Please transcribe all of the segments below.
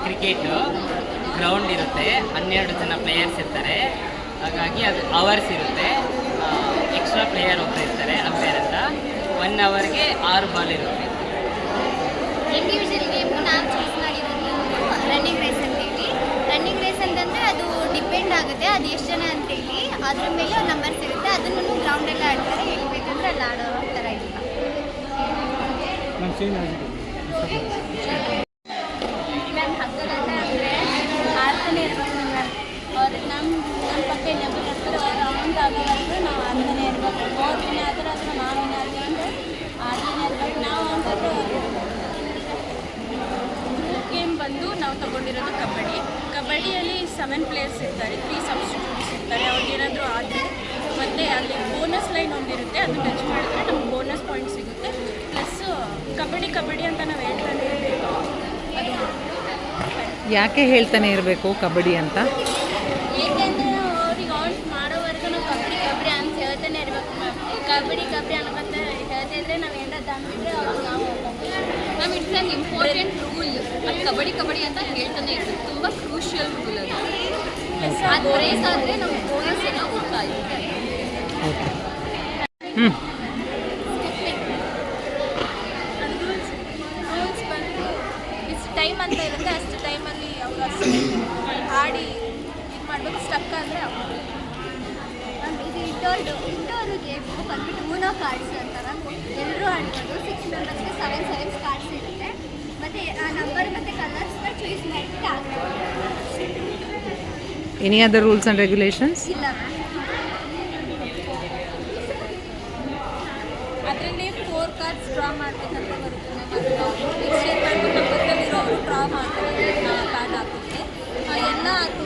Cricket ground ಇರುತ್ತೆ, 12 ಜನ players ಇರ್ತಾರೆ, ಹಾಗಾಗಿ ಅದು ಅವರ್ಸ್ ಇರುತ್ತೆ. ಎಕ್ಸ್ಟ್ರಾ ಪ್ಲೇಯರ್ ಹೋಗ್ತಾ ಇರ್ತಾರೆ ಅಂಪೇರ್ ಅಂತ. 1 ಅವರ್ಗೆ 6 ಬಾಲ್ ಇರುತ್ತೆ. ಇಂಡಿವಿಜುವಲ್ ಗೇಮು ನಾನು ಚೂಸ್ ಮಾಡಿರೋದು ರನ್ನಿಂಗ್ ರೇಸ್ ಅಂತೇಳಿ. ರನ್ನಿಂಗ್ ರೇಸ್ ಅಂತಂದರೆ ಅದು ಡಿಪೆಂಡ್ ಆಗುತ್ತೆ, ಅದು ಎಷ್ಟು ಜನ ಅಂತೇಳಿ ಅದ್ರ ಮೇಲೆ ನಂಬರ್ಸ್ ಇರುತ್ತೆ. ಅದನ್ನು ಗ್ರೌಂಡಲ್ಲೇ ಆಡ್ತಾರೆ, ಹೇಳ್ಬೇಕಂದ್ರೆ ಅಲ್ಲಿ ಆಡೋ ಥರ ಇಲ್ಲ. ಇವಾಗ ಹಗ್ಗಗಂಟೆ ಅಂದರೆ ಆಡ್ತಾನೆ ಇರ್ಬೇಕು ಮ್ಯಾಮ್. ಅವ್ರು ನಮ್ಮ ಪಕ್ಕ ಇನ್ನೊಬ್ಬರು ಇರ್ತಾರೆ, ಅವ್ರು ಅಮೌಂಟ್ ಆಗೋವರೆಗೂ ನಾವು ಆಡ್ತಾನೆ ಇರ್ಬೇಕು. ಅವ್ರು ವಿನ್ ಆದ್ರೆ ಅದನ್ನು ನಾವು ವಿನ್ ಆದ್ವಿ ಅಂದರೆ ಆಡ್ತಾನೆ ಇರ್ಬೇಕು. ನಾವು ಅಂತಂದ್ರೆ ಗೇಮ್ ಬಂದು ನಾವು ತೊಗೊಂಡಿರೋದು ಕಬಡ್ಡಿಯಲ್ಲಿ 7 ಪ್ಲೇಯರ್ಸ್ ಇರ್ತಾರೆ, 3 ಸಬ್ಸ್ಟಿಟ್ಯೂಟ್ಸ್ ಇರ್ತಾರೆ. ಅವ್ರಿಗೇನಾದರೂ ಆದರೆ ಮತ್ತು ಅಲ್ಲಿ ಬೋನಸ್ ಲೈನ್ ಒಂದಿರುತ್ತೆ, ಅದು ಟಚ್ ಮಾಡಿದ್ರೆ ನಮ್ಗೆ ಬೋನಸ್ ಪಾಯಿಂಟ್ ಸಿಗುತ್ತೆ. ಪ್ಲಸ್ ಕಬಡ್ಡಿ ಅಂತ ನಾವು ಹೇಳ್ತಾನೆ ಇರಬೇಕು. ಅದು ಯಾಕೆ ಹೇಳ್ತಾನೆ ಇರಬೇಕು ಕಬಡ್ಡಿ ಅಂತ? ಏಕೆಂದರೆ ಅವ್ರಿಗೆ ಆನ್ ಮಾಡೋವರೆಗೂ ನಾವು ಕಬಡ್ಡಿ ಅಂತ ಹೇಳ್ತಾನೆ ಇರಬೇಕು ಮ್ಯಾಮ್. ಕಬಡ್ಡಿ ಅನ್ಕೊಂತ ಹೇಳ್ತಿದ್ರೆ ನಾವು ಏನಾದ್ರು ಅಂದ್ಬಿಟ್ರೆ ಅವಾಗ ನಾವು ma'am it's on important rule. ಅದು ಕಬಡ್ಡಿ ಅಂತ ಹೇಳ್ತಾನೆ ಇರ್ಬೇಕು. ತುಂಬ ಕ್ರೂಷಿಯಲ್ ರೂಲ್ ಅದು. ಅದು ರೇಸ್ ಆದರೆ ನಮ್ಮ ಬೋನಸ್ ಎಲ್ಲ ಹೋಗ್ತಾ ಇರುತ್ತೆ. ರೂಲ್ಸ್ ಬಂದು ಇಷ್ಟು ಟೈಮ್ ಅಂತ ಇರುತ್ತೆ, ಅಷ್ಟು ಟೈಮಲ್ಲಿ ಅವರು ಆಡಿ ಇದು ಮಾಡಬೇಕು. ಸ್ಟಕ್ ಅಂದರೆ ಇದು ಇಂಡೋರ್ ಗೇಮು ಬಂದ್ಬಿಟ್ಟು ಊನೋ ಕಾರ್ಡ್ಸ್ ಅಂತಾರೆ. ಎಲ್ಲರೂ ಆಡ್ಬೋದು. 6 ಮೆಂಬರ್ಸ್ಗೆ 7 ಕಾರ್ಡ್ಸ್ ಇರುತ್ತೆ. ಮತ್ತು ಆ ನಂಬರ್ ಮತ್ತು ಕಲರ್ಸ್ನ ಚೂಸ್ ಮಾಡಿಬಿಟ್ಟು ಆಗ್ಬೋದು. Any other rules and regulations? ಇಲ್ಲ ಅದರಲ್ಲಿ 4 ಕಾರ್ಡ್ಸ್ ಡ್ರಾ ಮಾಡಬೇಕಂತ ಬರುತ್ತೆ. ನಂಬರ್ದಲ್ಲಿರೋರು ಡ್ರಾ ಮಾಡ್ತಾರೆ, ಕಾರ್ಡ್ ಹಾಕುತ್ತೆ. ಎಲ್ಲ ಅದು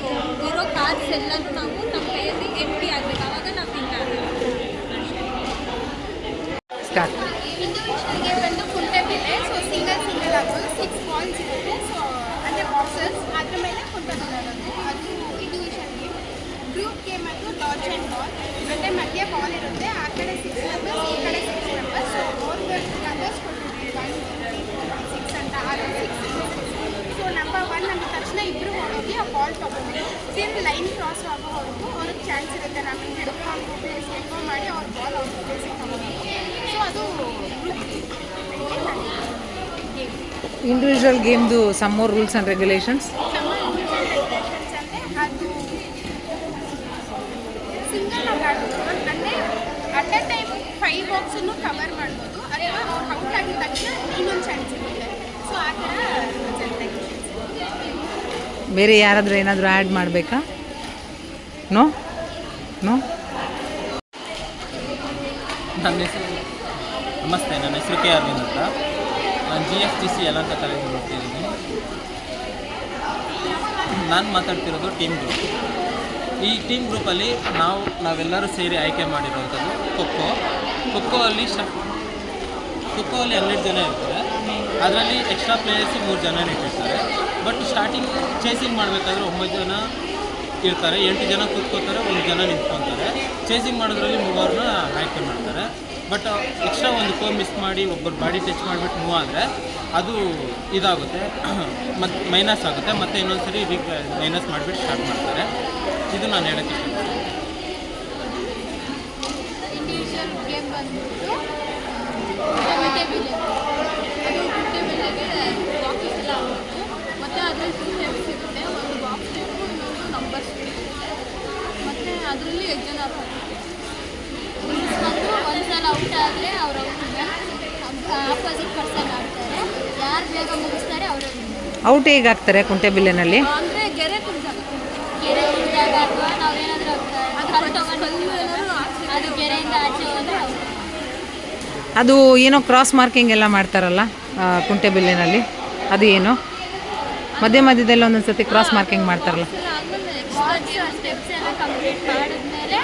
ಇರೋ ಕಾರ್ಡ್ಸ್ ಎಲ್ಲನೂ ನಾವು ನಮ್ಮ ಕೈಯಲ್ಲಿ ಎಂಟಿ ಆಗಬೇಕು, ಆವಾಗ ನಾವು ವಿನ್ ಆಗಬೇಕು. ಸ್ಟಾರ್ಟ್. ಇಂಡಿವಿಜುವಲ್ ಗೇಮ್ ಬಂದು ಕುಂಟೆ ಬಿಲ್ಲೆ. ಸೊ ಸಿಂಗಲ್ ಆಗ್ಬೋದು. 6 ಬಾಲ್ಸ್ ಇರುತ್ತೆ. ಸೊ ಅಂದರೆ ಬಾಕ್ಸಸ್ ಅದ್ರ ಮೇಲೆ ಕುಂಟೆ ಬಿಲ್ಲೆ ಆಗುತ್ತೆ. ಅದು ಇಂಡಿವಿಜುವಲ್ ಗೇಮ್. ಗ್ರೂಪ್ ಗೇಮ್ ಅದು ಡಾಚ್ ಆ್ಯಂಡ್ ಬಾಲ್. ಅಂದರೆ ಮಧ್ಯೆ ಬಾಲ್ ಇರುತ್ತೆ, ಆ ಕಡೆ 6 ಮೆಂಬರ್ಸ್, ಈ ಕಡೆ 6 ಮೆಂಬರ್ಸ್. ಸೊ 4 ಕಲರ್ಸ್ ಕೊಟ್ಟಿದ್ದೀವಿ, 1 2 3 4 6 ಅಂತ 6. ಸೊ ನಂಬರ್ 1 ನಮ್ಮ ತಕ್ಷಣ ಇಬ್ಬರು ಹೋಗಿ ಆ ಬಾಲ್ ತೊಗೊಂಡು ಟಿಲ್ ಲೈನ್ ಕ್ರಾಸ್ ಆಗೋವರೆಗೂ ಅವ್ರಿಗೆ ಚಾನ್ಸ್ ಇರುತ್ತೆ. ನಮಗೆ ಹಿಡ್ಕೊಂಡು ಪ್ಲೇಸ್ ಎಕೋ ಮಾಡಿ ಅವ್ರ ಬಾಲ್ ಅವ್ರ ಪ್ಲೇಸಿಗೆ ತಗೋಬೇಕು. ಸೊ ಅದು ಗೇಮ್. ಇಂಡಿವಿಜುವಲ್ ಗೇಮ್ದು some more rules and regulations? Regulations ಅಂದರೆ ಅದು ಸಿಂಗಲ್ ಆಗಿ ಆಡ್ಬೋದು. ಅಂದರೆ ಅಟ್ ಎ ಟೈಮ್ 5 ಬಾಕ್ಸನ್ನು ಕವರ್ ಮಾಡ್ಬೋದು, ಅಥವಾ ಔಟ್ ಆಗಿದ ತಕ್ಷಣ ಇನ್ನೊಂದು ಚಾನ್ಸ್ ಇರುತ್ತೆ. ಸೊ ಆ ಥರ ರೂಲ್ಸ್ ಆ್ಯಂಡ್ ರೆಗ್ಯುಲೇಷನ್ಸ್. ಬೇರೆ ಯಾರಾದರೂ ಏನಾದರೂ ಆ್ಯಡ್ ಮಾಡಬೇಕಾ? ನೋ. ನನ್ನ ಹೆಸರು ನಮಸ್ತೆ, ನನ್ನ ಹೆಸರು ಕೆ ಅರವಿಂದ್ ಅಂತ. ನಾನು GFGC ಯಲಹಂಕ ಕಾಲೇಜಿಗೆ ಹೋಗ್ತಿದ್ದೀನಿ. ನಾನು ಮಾತಾಡ್ತಿರೋದು ಟೀಮ್ ಗ್ರೂಪ್. ಈ ಟೀಮ್ ಗ್ರೂಪಲ್ಲಿ ನಾವೆಲ್ಲರೂ ಸೇರಿ ಆಯ್ಕೆ ಮಾಡಿರೋಂಥದ್ದು ಖೋಖೋ ಅಲ್ಲಿ 12 ಜನ ಇರ್ತಾರೆ. ಅದರಲ್ಲಿ ಎಕ್ಸ್ಟ್ರಾ ಪ್ಲೇಯರ್ಸ್ 3 ಜನ ಇಟ್ಟಿರ್ತಾರೆ. ಬಟ್ ಸ್ಟಾರ್ಟಿಂಗ್ ಚೇಸಿಂಗ್ ಮಾಡಬೇಕಾದ್ರೆ 9 ಜನ ಇರ್ತಾರೆ, 8 ಜನ ಕೂತ್ಕೋತಾರೆ, 1 ಜನ ನಿಂತ್ಕೊತಾರೆ. ಚೇಸಿಂಗ್ ಮಾಡೋದ್ರಲ್ಲಿ 3 ಆಯ್ಕೆ ಮಾಡ್ತಾರೆ. ಬಟ್ ಎಕ್ಸ್ಟ್ರಾ ಒಂದು ಮಿಸ್ ಮಾಡಿ ಒಬ್ಬರು ಬಾಡಿ ಟಚ್ ಮಾಡಿಬಿಟ್ಟು ಮೂವ್ ಆದರೆ ಅದು ಇದಾಗುತ್ತೆ, ಮತ್ತು ಮೈನಸ್ ಆಗುತ್ತೆ. ಮತ್ತು ಇನ್ನೊಂದು ಸರಿ ಮೈನಸ್ ಮಾಡಿಬಿಟ್ಟು ಸ್ಟಾರ್ಟ್ ಮಾಡ್ತಾರೆ. ಇದು ನಾನು ಹೇಳೋಕ್ಕೆ ಇಷ್ಟಪಡ್ತೀನಿ. ಇಂಡಿವಿಜುವಲ್ ಗೇಮ್ ಬಂದ್ಬಿಟ್ಟು ಕುಂಟೆ ಬಿಲ್ಲೆ. ಅದು ಕುಂಟೆ ಬಿಲ್ಲೆಗೆ ಬಾಕ್ಸಸ್ ಎಲ್ಲ ಆಗೋದು. ಮತ್ತು ಅದರಲ್ಲಿ 2 ಟೈಪ್ಸ್ ಇರುತ್ತೆ. ಒಂದು ಬಾಕ್ಸ್ ಟೈಪು, ಇನ್ನೊಂದು ನಂಬರ್ಸ್ ಇರುತ್ತೆ. ಮತ್ತು ಅದರಲ್ಲಿ ಜನ ರೂಲ್ಸ್ ಬಂದು ಒಂದ್ಸಲ ಔಟ್ ಆದರೆ ಅವ್ರು ಆಪೋಸಿಟ್ ಪರ್ಸನ್ ಆಡ್ತಾರೆ. ಯಾರು ಬೇಗ ಮುಗಿಸ್ತಾರೆ ಅವರೇ ಔಟ್ ಹೇಗೆ ಆಗ್ತಾರೆ ಕುಂಟೆಬಿಲ್ಲೆನಲ್ಲಿ? ಅಂದರೆ ಗೆರೆ ಕುಂತಾಗ ಗೆರೆ ಕುಂತಾಗ ಅಥವಾ ನಾವೇನಾದರೂ ಕಲ್ಲು ತೊಗೊಂಡು ಅದು ಗೆರೆಯಿಂದ ಆಚೆ ಹೋದರೆ ಅವ್ರು. ಅದು ಏನೋ ಕ್ರಾಸ್ ಮಾರ್ಕಿಂಗ್ ಎಲ್ಲ ಮಾಡ್ತಾರಲ್ಲ ಕುಂಟೆಬಿಲ್ಲೆನಲ್ಲಿ, ಅದು ಏನು ಮಧ್ಯ ಮಧ್ಯದಲ್ಲಿ ಒಂದೊಂದು ಸತಿ ಕ್ರಾಸ್ ಮಾರ್ಕಿಂಗ್ ಮಾಡ್ತಾರಲ್ಲ? ಸ್ಟೆಪ್ಸ್ ಎಲ್ಲ ಕಂಪ್ಲೀಟ್ ಮಾಡಿದ್ಮೇಲೆ